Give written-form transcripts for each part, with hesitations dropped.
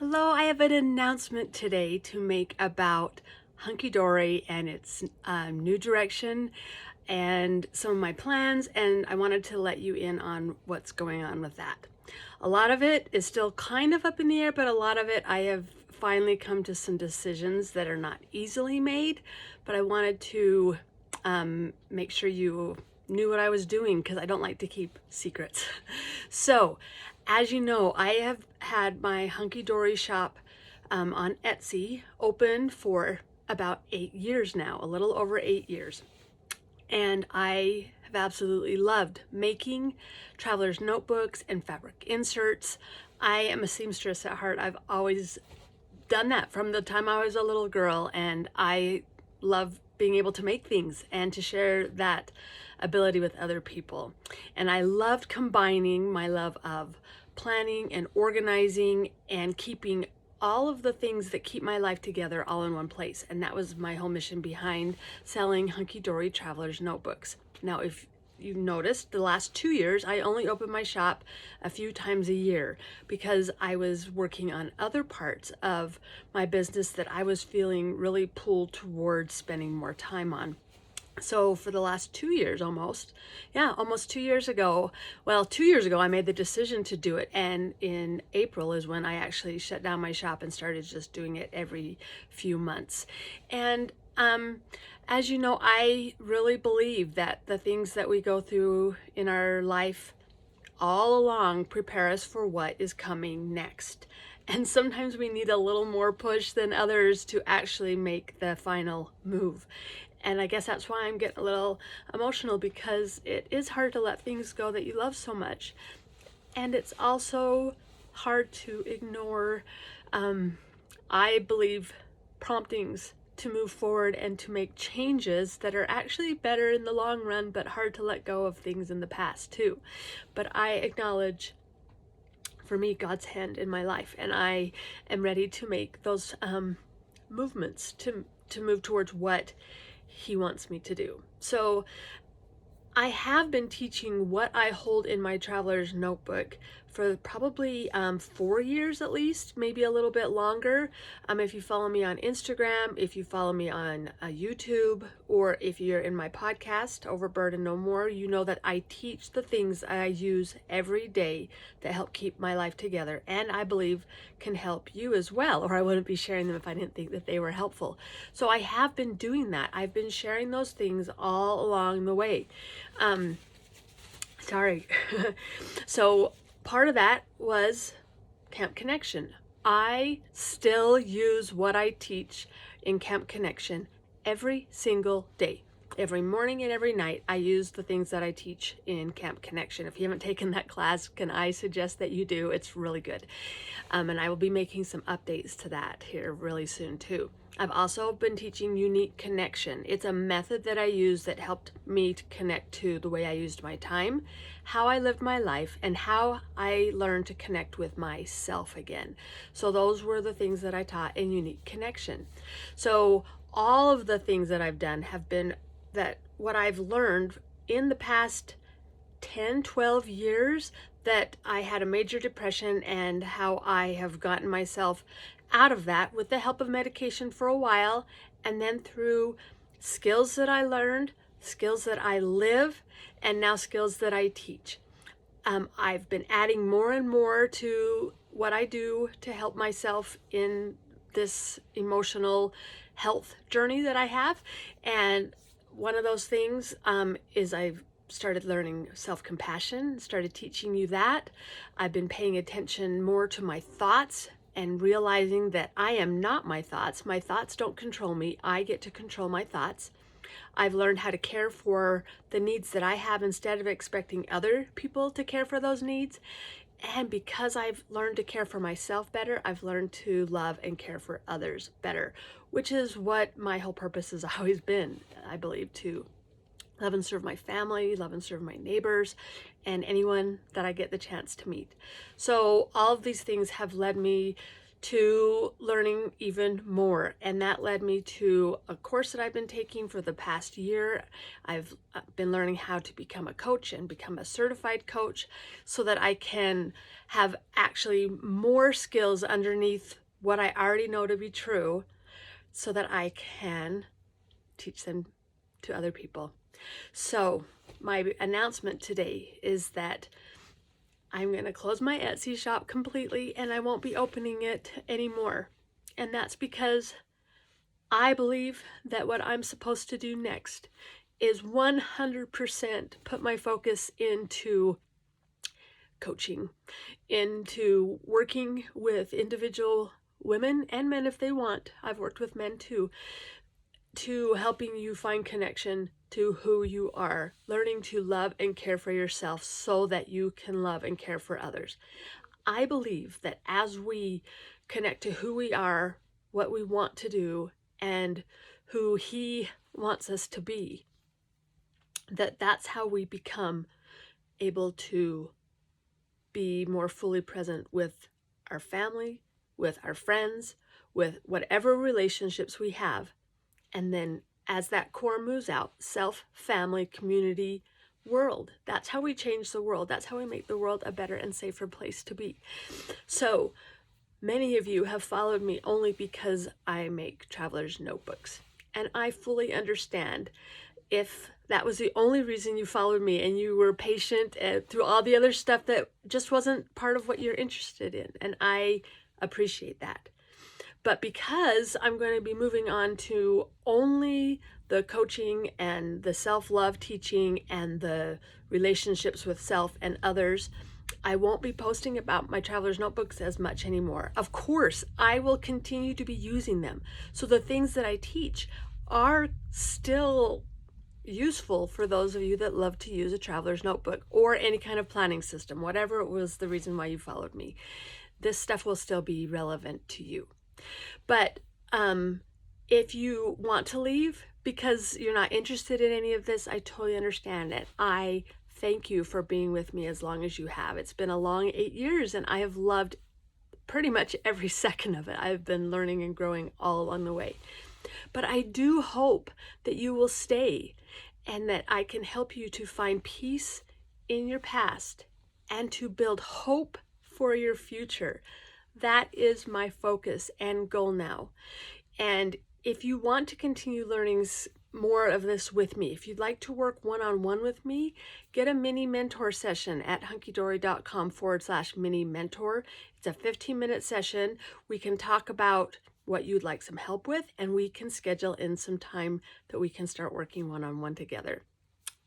Hello, I have an announcement today to make about Hunkeedori and its new direction and some of my plans, and I wanted to let you in on what's going on with that. A lot of it is still kind of up in the air, but a lot of it I have finally come to some decisions that are not easily made, but I wanted to make sure you knew what I was doing because I don't like to keep secrets. So, as you know, I have had my Hunkeedori shop on Etsy open for about 8 years now, a little over 8 years. And I have absolutely loved making traveler's notebooks and fabric inserts. I am a seamstress at heart. I've always done that from the time I was a little girl, and I love being able to make things and to share that ability with other people. And I loved combining my love of planning and organizing and keeping all of the things that keep my life together all in one place. And that was my whole mission behind selling Hunkeedori Traveler's Notebooks. Now, if you noticed, the last 2 years, I only opened my shop a few times a year because I was working on other parts of my business that I was feeling really pulled towards spending more time on. So for the last 2 years, almost 2 years ago, well, 2 years ago, I made the decision to do it. And in April is when I actually shut down my shop and started just doing it every few months. And as you know, I really believe that the things that we go through in our life all along prepare us for what is coming next. And sometimes we need a little more push than others to actually make the final move. And I guess that's why I'm getting a little emotional, because it is hard to let things go that you love so much. And it's also hard to ignore, I believe, promptings to move forward and to make changes that are actually better in the long run, but hard to let go of things in the past too. But I acknowledge, for me, God's hand in my life, and I am ready to make those movements to move towards what He wants me to do. So I have been teaching what I hold in my traveler's notebook for probably 4 years at least, maybe a little bit longer. If you follow me on Instagram, if you follow me on YouTube, or if you're in my podcast, Over Burden No More, you know that I teach the things I use every day that help keep my life together, and I believe can help you as well, or I wouldn't be sharing them if I didn't think that they were helpful. So I have been doing that. I've been sharing those things all along the way. So part of that was Camp Connection. I still use what I teach in Camp Connection every single day. Every morning and every night, I use the things that I teach in Camp Connection. If you haven't taken that class, can I suggest that you do? It's really good. And I will be making some updates to that here really soon too. I've also been teaching Unique Connection. It's a method that I use that helped me to connect to the way I used my time, how I lived my life, and how I learned to connect with myself again. So those were the things that I taught in Unique Connection. So all of the things that I've done have been that what I've learned in the past 10, 12 years, that I had a major depression, and how I have gotten myself out of that with the help of medication for a while, and then through skills that I learned, skills that I live, and now skills that I teach. I've been adding more and more to what I do to help myself in this emotional health journey that I have. And one of those things is I've started learning self-compassion, started teaching you that. I've been paying attention more to my thoughts and realizing that I am not my thoughts. My thoughts don't control me. I get to control my thoughts. I've learned how to care for the needs that I have instead of expecting other people to care for those needs. And because I've learned to care for myself better, I've learned to love and care for others better, which is what my whole purpose has always been, I believe, to love and serve my family, love and serve my neighbors, and anyone that I get the chance to meet. So all of these things have led me to learning even more. And that led me to a course that I've been taking for the past year. I've been learning how to become a coach and become a certified coach so that I can have actually more skills underneath what I already know to be true so that I can teach them to other people. So my announcement today is that I'm going to close my Etsy shop completely and I won't be opening it anymore. And that's because I believe that what I'm supposed to do next is 100% put my focus into coaching, into working with individual women and men if they want. I've worked with men too, to helping you find connection to who you are, learning to love and care for yourself so that you can love and care for others. I believe that as we connect to who we are, what we want to do, and who He wants us to be, that's how we become able to be more fully present with our family, with our friends, with whatever relationships we have. And then as that core moves out, self, family, community, world. That's how we change the world. That's how we make the world a better and safer place to be. So many of you have followed me only because I make traveler's notebooks. And I fully understand if that was the only reason you followed me and you were patient through all the other stuff that just wasn't part of what you're interested in. And I appreciate that. But because I'm going to be moving on to only the coaching and the self-love teaching and the relationships with self and others, I won't be posting about my traveler's notebooks as much anymore. Of course, I will continue to be using them. So the things that I teach are still useful for those of you that love to use a traveler's notebook or any kind of planning system, whatever it was the reason why you followed me. This stuff will still be relevant to you. But if you want to leave because you're not interested in any of this, I totally understand it. I thank you for being with me as long as you have. It's been a long 8 years and I have loved pretty much every second of it. I've been learning and growing all along the way. But I do hope that you will stay and that I can help you to find peace in your past and to build hope for your future. That is my focus and goal now. And if you want to continue learning more of this with me, if you'd like to work one-on-one with me, get a mini mentor session at hunkeedori.com/mini mentor. It's a 15-minute session. We can talk about what you'd like some help with, and we can schedule in some time that we can start working one-on-one together.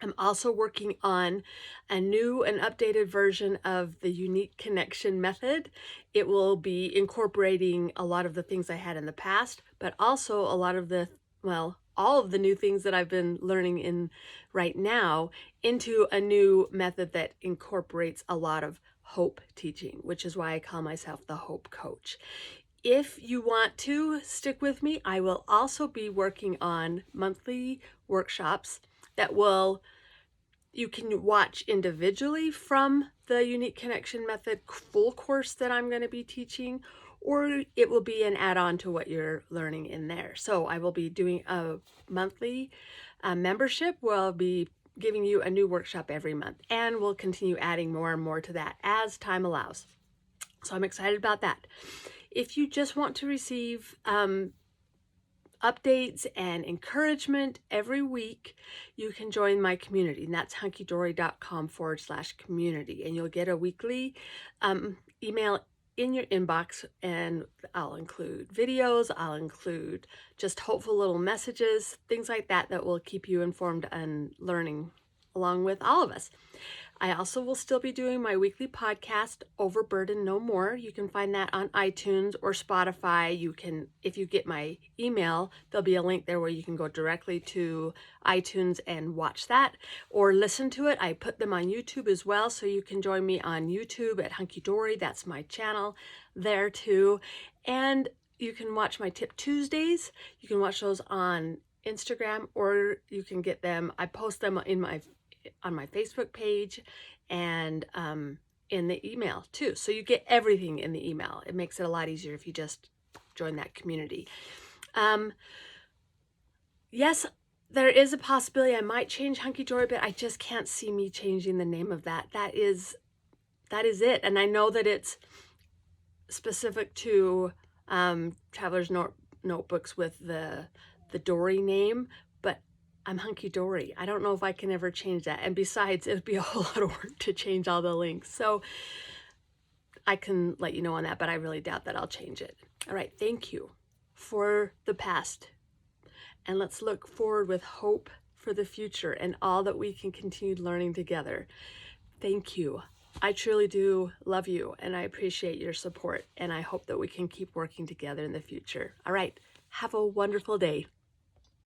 I'm also working on a new and updated version of the unique connection method. It will be incorporating a lot of the things I had in the past, but also a lot of the, well, all of the new things that I've been learning in right now into a new method that incorporates a lot of hope teaching, which is why I call myself the Hope Coach. If you want to stick with me, I will also be working on monthly workshops that you can watch individually from the Unique Connection Method full course that I'm going to be teaching, or it will be an add-on to what you're learning in there. So I will be doing a monthly membership where I'll be giving you a new workshop every month, and we'll continue adding more and more to that as time allows. So I'm excited about that. If you just want to receive updates and encouragement every week, you can join my community, and that's hunkeedori.com/community, and you'll get a weekly email in your inbox, and I'll include videos, I'll include just hopeful little messages, things like that that will keep you informed and learning along with all of us. I also will still be doing my weekly podcast, Overburden No More. You can find that on iTunes or Spotify. You can, if you get my email, there'll be a link there where you can go directly to iTunes and watch that or listen to it. I put them on YouTube as well, so you can join me on YouTube at Hunkeedori. That's my channel there too. And you can watch my Tip Tuesdays. You can watch those on Instagram, or you can get them, I post them on my Facebook page and in the email too. So you get everything in the email. It makes it a lot easier if you just join that community. Yes, there is a possibility I might change Hunkeedori, but I just can't see me changing the name of that. That is it. And I know that it's specific to Traveler's Notebooks with the Dory name, but I'm Hunkeedori. I don't know if I can ever change that. And besides, it'd be a whole lot of work to change all the links. So I can let you know on that, but I really doubt that I'll change it. All right, thank you for the past. And let's look forward with hope for the future and all that we can continue learning together. Thank you. I truly do love you, and I appreciate your support, and I hope that we can keep working together in the future. All right, have a wonderful day.